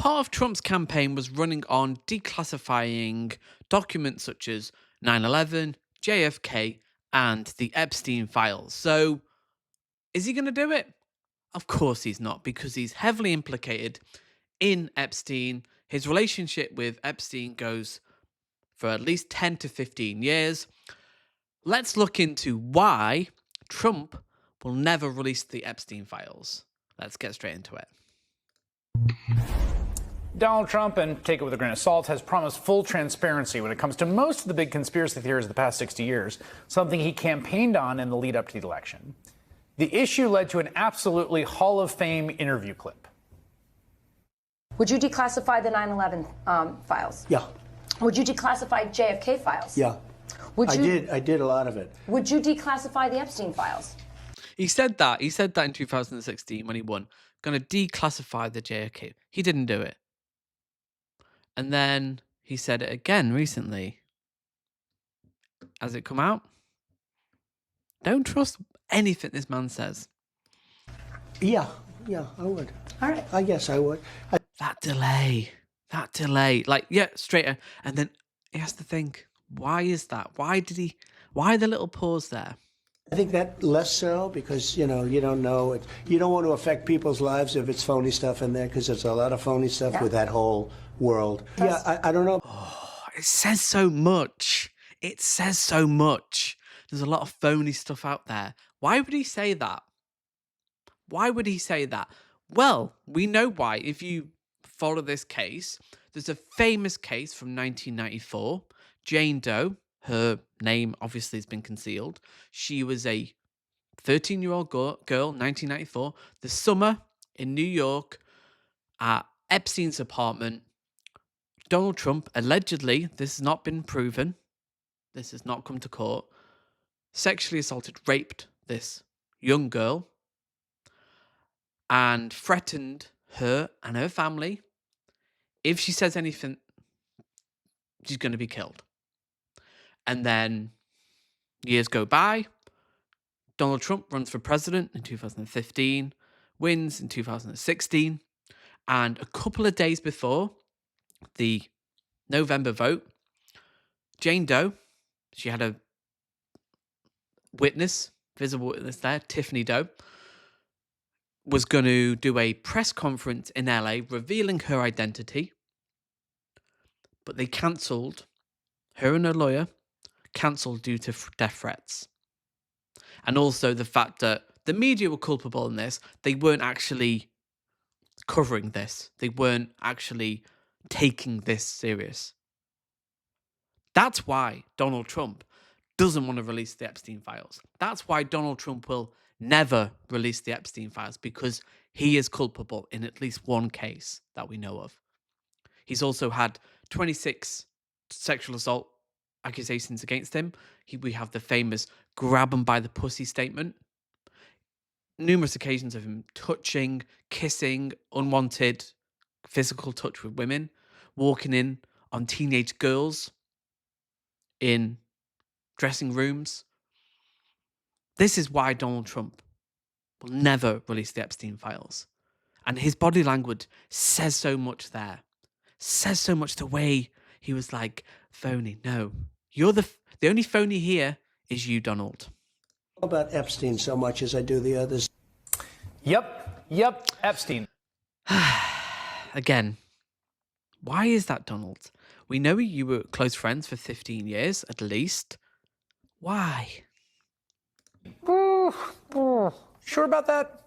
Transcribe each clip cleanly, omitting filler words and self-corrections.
Part of Trump's campaign was running on declassifying documents such as 9/11, JFK, and the Epstein Files. So, is he going to do it? Of course he's not, because he's heavily implicated in Epstein. His relationship with Epstein goes for at least 10 to 15 years. Let's look into why Trump will never release the Epstein Files. Let's get straight into it. Donald Trump, and take it with a grain of salt, has promised full transparency when it comes to most of the big conspiracy theories of the past 60 years, something he campaigned on in the lead up to the election. The issue led to an absolutely Hall of Fame interview clip. Would you declassify the 9/11 files? Yeah. Would you declassify JFK files? Yeah. Would you, I did a lot of it. Would you declassify the Epstein files? He said that in 2016 when he won, going to declassify the JFK. He didn't do it. And then he said it again recently. Has it come out? Don't trust anything this man says. Yeah, I would. All right. I guess I would. That delay. Like, yeah, straight. And then he has to think, why is that? Why the little pause there? I think that less so because, you don't know. You don't want to affect people's lives if it's phony stuff in there, because there's a lot of phony stuff with that whole world. Yeah, I don't know. Oh, it says so much. There's a lot of phony stuff out there. Why would he say that? Well, we know why. If you follow this case, there's a famous case from 1994. Jane Doe, her name obviously has been concealed. She was a 13-year-old girl, 1994. The summer in New York at Epstein's apartment. Donald Trump, allegedly, this has not been proven, this has not come to court, sexually assaulted, raped this young girl and threatened her and her family. If she says anything, she's going to be killed. And then years go by. Donald Trump runs for president in 2015, wins in 2016. And a couple of days before the November vote, Jane Doe, she had a visible witness there, Tiffany Doe, was going to do a press conference in LA revealing her identity. But they cancelled, her and her lawyer cancelled due to death threats. And also the fact that the media were culpable in this. They weren't actually covering this. They weren't actually taking this serious. That's why Donald Trump doesn't want to release the Epstein Files. That's why Donald Trump will never release the Epstein Files, because he is culpable in at least one case that we know of. He's also had 26 sexual assault accusations against him. We have the famous grab him by the pussy statement. Numerous occasions of him touching, kissing, unwanted physical touch with women, walking in on teenage girls in dressing rooms. This is why Donald Trump will never release the Epstein Files. And his body language says so much there. Says so much, the way he was like, phony. No, you're the only phony here is you, Donald. About Epstein so much as I do the others. Yep, Epstein. Again, why is that, Donald? We know you were close friends for 15 years, at least. Why? Sure about that?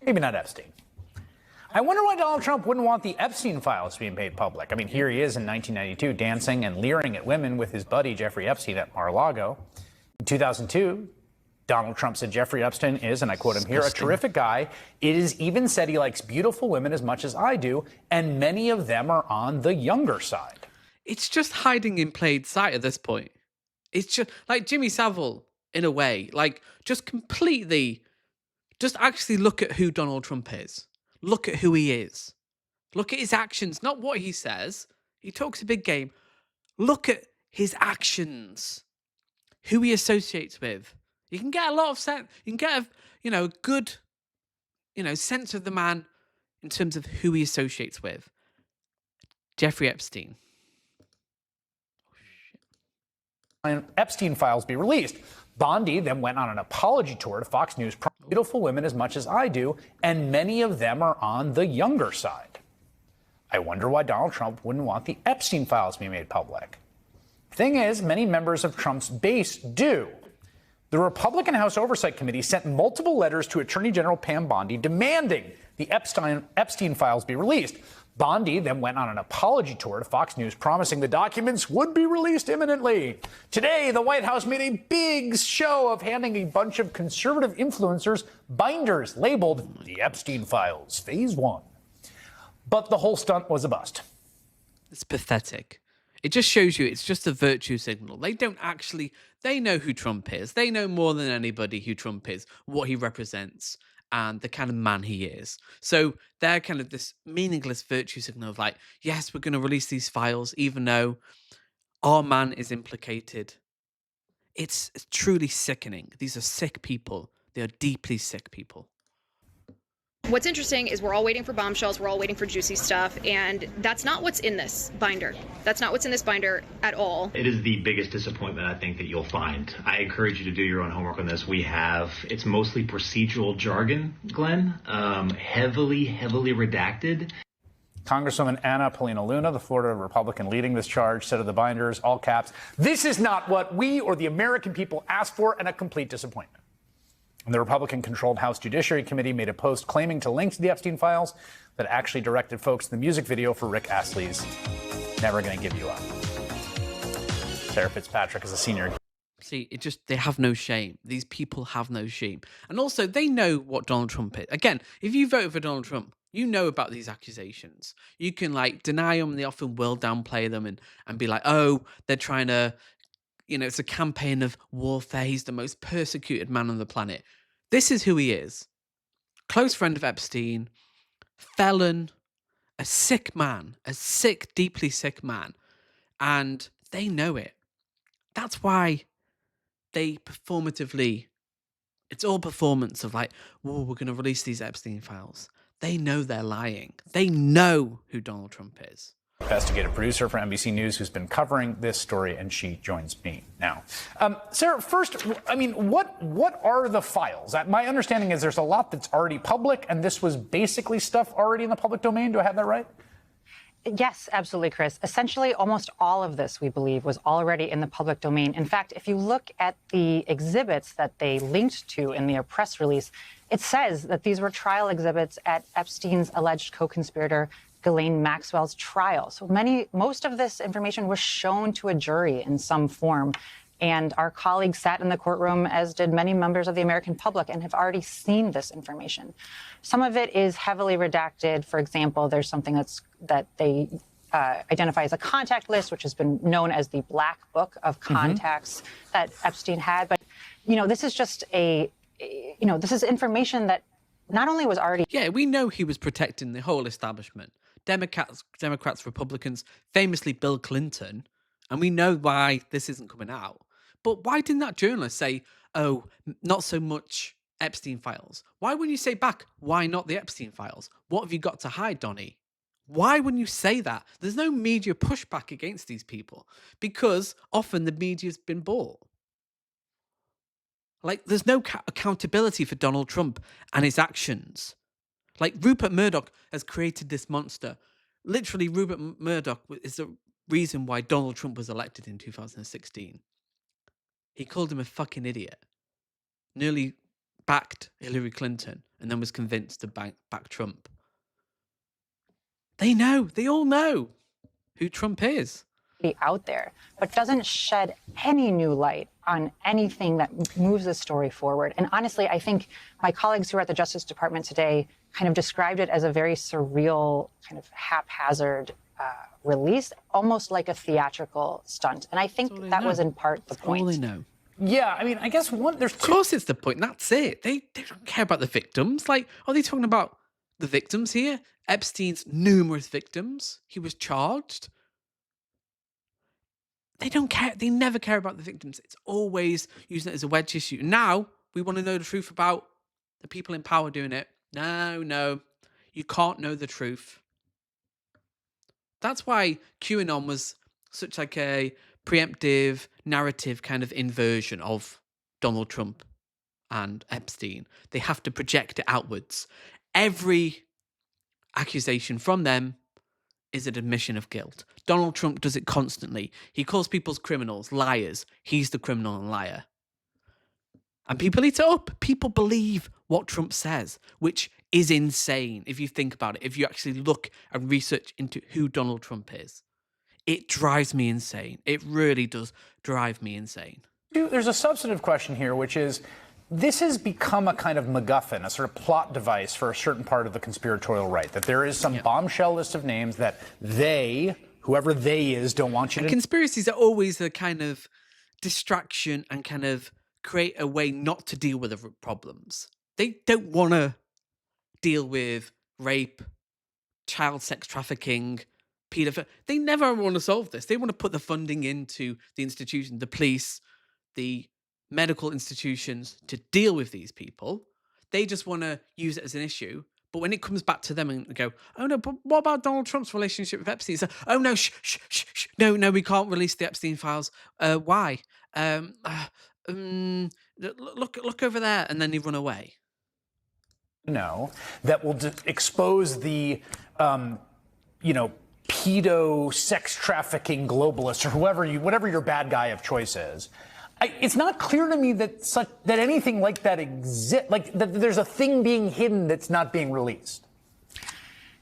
Maybe not Epstein. I wonder why Donald Trump wouldn't want the Epstein Files being made public. I mean, here he is in 1992 dancing and leering at women with his buddy Jeffrey Epstein at Mar-a-Lago. In 2002, Donald Trump said Jeffrey Epstein is, and I quote him here, a terrific guy. It is even said he likes beautiful women as much as I do, and many of them are on the younger side. It's just hiding in plain sight at this point. It's just like Jimmy Savile, in a way. Like, just actually look at who Donald Trump is. Look at who he is. Look at his actions, not what he says. He talks a big game. Look at his actions. Who he associates with. You can get a lot of sense. You can get a good sense of the man in terms of who he associates with. Jeffrey Epstein. Epstein Files be released. Bondi then went on an apology tour to Fox News, beautiful women as much as I do, and many of them are on the younger side. I wonder why Donald Trump wouldn't want the Epstein Files to be made public. Thing is, many members of Trump's base do. The Republican House Oversight Committee sent multiple letters to Attorney General Pam Bondi demanding the Epstein Files be released. Bondi then went on an apology tour to Fox News, promising the documents would be released imminently. Today, the White House made a big show of handing a bunch of conservative influencers binders labeled the Epstein Files, Phase 1. But the whole stunt was a bust. It's pathetic. It just shows you it's just a virtue signal. They know who Trump is. They know more than anybody who Trump is, what he represents, and the kind of man he is. So they're kind of this meaningless virtue signal of like, yes, we're going to release these files, even though our man is implicated. It's truly sickening. These are sick people. They are deeply sick people. What's interesting is we're all waiting for bombshells, we're all waiting for juicy stuff, and that's not what's in this binder. That's not what's in this binder at all. It is the biggest disappointment I think that you'll find. I encourage you to do your own homework on this. It's mostly procedural jargon, Glenn, heavily redacted. Congresswoman Anna Paulina Luna, the Florida Republican leading this charge, said of the binders, all caps, "This is not what we or the American people asked for, and a complete disappointment." And the Republican-controlled House Judiciary Committee made a post claiming to link to the Epstein Files that actually directed folks to the music video for Rick Astley's Never Gonna Give You Up. Sarah Fitzpatrick is a senior. See, they have no shame. These people have no shame. And also, they know what Donald Trump is. Again, if you voted for Donald Trump, you know about these accusations. You can, deny them, and they often will downplay them and be like, oh, they're trying to... it's a campaign of warfare. He's the most persecuted man on the planet. This is who he is. Close friend of Epstein, felon, a sick man, deeply sick man. And they know it. That's why they performatively, it's all performance of we're going to release these Epstein files. They know they're lying. They know who Donald Trump is. Investigative producer for NBC News who's been covering this story, and she joins me now. Sarah, first, what are the files? My understanding is there's a lot that's already public, and this was basically stuff already in the public domain. Do I have that right? Yes, absolutely, Chris. Essentially, almost all of this, we believe, was already in the public domain. In fact, if you look at the exhibits that they linked to in their press release, it says that these were trial exhibits at Epstein's alleged co-conspirator Ghislaine Maxwell's trial. So most of this information was shown to a jury in some form. And our colleagues sat in the courtroom, as did many members of the American public, and have already seen this information. Some of it is heavily redacted. For example, there's something that they identify as a contact list, which has been known as the black book of contacts that Epstein had. But, this is just this is information that not only was already... Yeah, we know he was protecting the whole establishment. Democrats, Republicans, famously Bill Clinton, and we know why this isn't coming out. But why didn't that journalist say, oh, not so much Epstein Files? Why wouldn't you say back, why not the Epstein Files? What have you got to hide, Donnie? Why wouldn't you say that? There's no media pushback against these people because often the media's been bought. There's no accountability for Donald Trump and his actions. Rupert Murdoch has created this monster. Literally, Rupert Murdoch is the reason why Donald Trump was elected in 2016. He called him a fucking idiot. Nearly backed Hillary Clinton and then was convinced to back Trump. They all know who Trump is. Out there, but doesn't shed any new light on anything that moves the story forward. And honestly, I think my colleagues who are at the Justice Department today kind of described it as a very surreal, kind of haphazard release, almost like a theatrical stunt. And I think that was in part the point. All they know. Yeah, I guess there's two... Of course it's the point. That's it. They don't care about the victims. Are they talking about the victims here? Epstein's numerous victims. He was charged. They don't care. They never care about the victims. It's always using it as a wedge issue. Now, we want to know the truth about the people in power doing it. No. You can't know the truth. That's why QAnon was such like a preemptive narrative kind of inversion of Donald Trump and Epstein. They have to project it outwards. Every accusation from them is an admission of guilt. Donald Trump does it constantly. He calls people criminals, liars. He's the criminal and liar. And people eat it up. People believe what Trump says, which is insane if you think about it. If you actually look and research into who Donald Trump is, it drives me insane. It really does drive me insane. There's a substantive question here, which is, this has become a kind of MacGuffin, a sort of plot device for a certain part of the conspiratorial right, that there is some bombshell list of names that they, whoever they is, don't want you to... Conspiracies are always a kind of distraction and kind of create a way not to deal with the problems. They don't want to deal with rape, child sex trafficking, pedophilia. They never want to solve this. They want to put the funding into the institution, the police, the medical institutions to deal with these people. They just want to use it as an issue. But when it comes back to them and go, oh no, but what about Donald Trump's relationship with Epstein? So, oh no, shh. No, we can't release the Epstein files. Why? Look over there, and then they run away. No, that will expose the, pedo sex trafficking globalist or whatever your bad guy of choice is. It's not clear to me that anything like that exists, like that there's a thing being hidden that's not being released.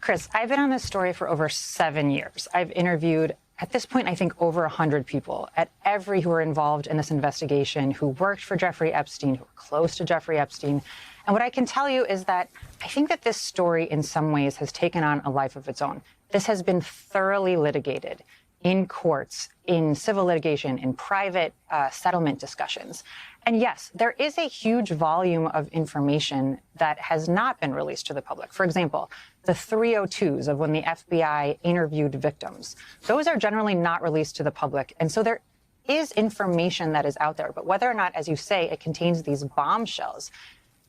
Chris, I've been on this story for over 7 years. I've interviewed, at this point, I think over 100 people who were involved in this investigation, who worked for Jeffrey Epstein, who were close to Jeffrey Epstein. And what I can tell you is that I think that this story in some ways has taken on a life of its own. This has been thoroughly litigated in courts, in civil litigation, in private settlement discussions. And yes, there is a huge volume of information that has not been released to the public. For example, the 302s of when the FBI interviewed victims. Those are generally not released to the public. And so there is information that is out there. But whether or not, as you say, it contains these bombshells,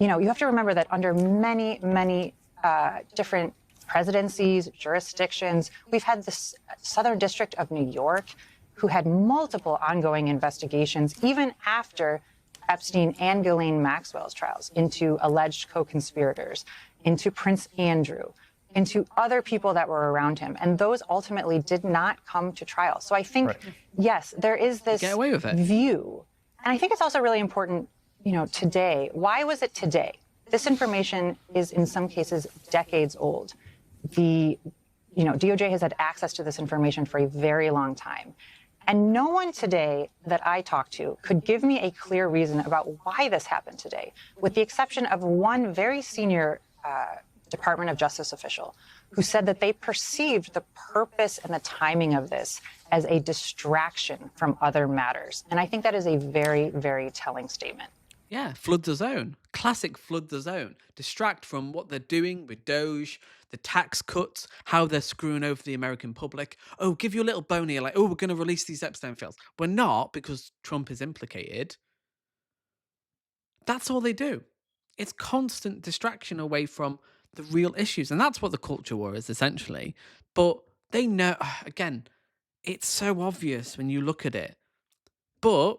you have to remember that under many, many different presidencies, jurisdictions, we've had the Southern District of New York, who had multiple ongoing investigations, even after Epstein and Ghislaine Maxwell's trials, into alleged co-conspirators, into Prince Andrew, into other people that were around him. And those ultimately did not come to trial. So I think, yes, there is this view. And I think it's also really important, today. Why was it today? This information is in some cases decades old. The DOJ has had access to this information for a very long time. And no one today that I talked to could give me a clear reason about why this happened today, with the exception of one very senior Department of Justice official who said that they perceived the purpose and the timing of this as a distraction from other matters. And I think that is a very, very telling statement. Yeah, flood the zone. Classic flood the zone. Distract from what they're doing with Doge, the tax cuts, how they're screwing over the American public. Oh, give you a little bone here, like, oh, we're going to release these Epstein files. We're not, because Trump is implicated. That's all they do. It's constant distraction away from the real issues. And that's what the culture war is, essentially. But they know, again, it's so obvious when you look at it. But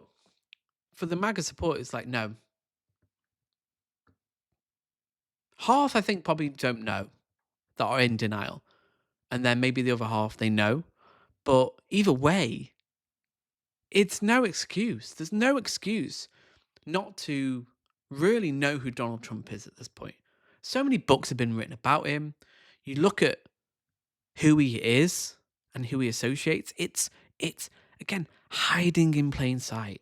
for the MAGA supporters, like, no. Half, I think, probably don't know, that are in denial. And then maybe the other half, they know. But either way, it's no excuse. There's no excuse not to really know who Donald Trump is at this point. So many books have been written about him. You look at who he is and who he associates. It's again, hiding in plain sight.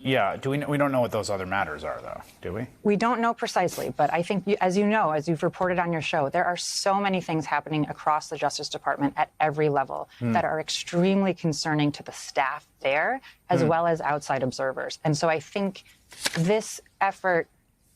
Yeah, we don't know what those other matters are, though, do we? We don't know precisely, but I think, as you've reported on your show, there are so many things happening across the Justice Department at every level that are extremely concerning to the staff there, as well as outside observers. And so I think this effort,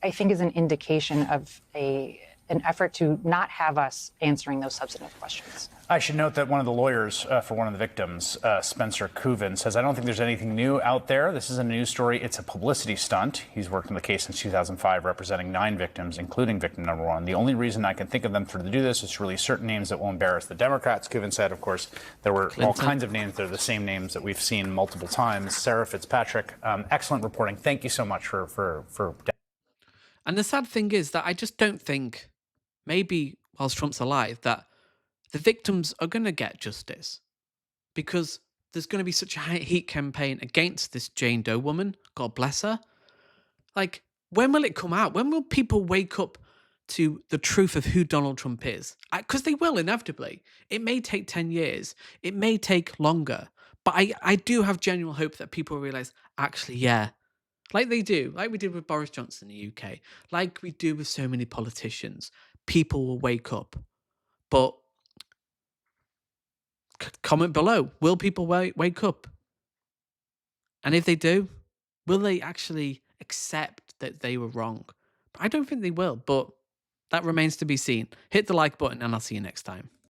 is an indication of an effort to not have us answering those substantive questions. I should note that one of the lawyers for one of the victims, Spencer Cooven, says, I don't think there's anything new out there. This is a news story. It's a publicity stunt. He's worked on the case since 2005, representing 9 victims, including victim number 1. The only reason I can think of them to do this is to release certain names that will embarrass the Democrats. Cooven said, of course, there were all kinds of names. They're the same names that we've seen multiple times. Sarah Fitzpatrick, excellent reporting. Thank you so much for. And the sad thing is that I just don't think, maybe whilst Trump's alive, that the victims are going to get justice, because there's going to be such a heat campaign against this Jane Doe woman. God bless her. Like, when will it come out? When will people wake up to the truth of who Donald Trump is? Because they will, inevitably. It may take 10 years. It may take longer. But I do have genuine hope that people realize, actually, yeah, like they do, like we did with Boris Johnson in the UK, like we do with so many politicians, people will wake up. But comment below, will people wake up? And if they do, will they actually accept that they were wrong? I don't think they will, but that remains to be seen. Hit the like button and I'll see you next time.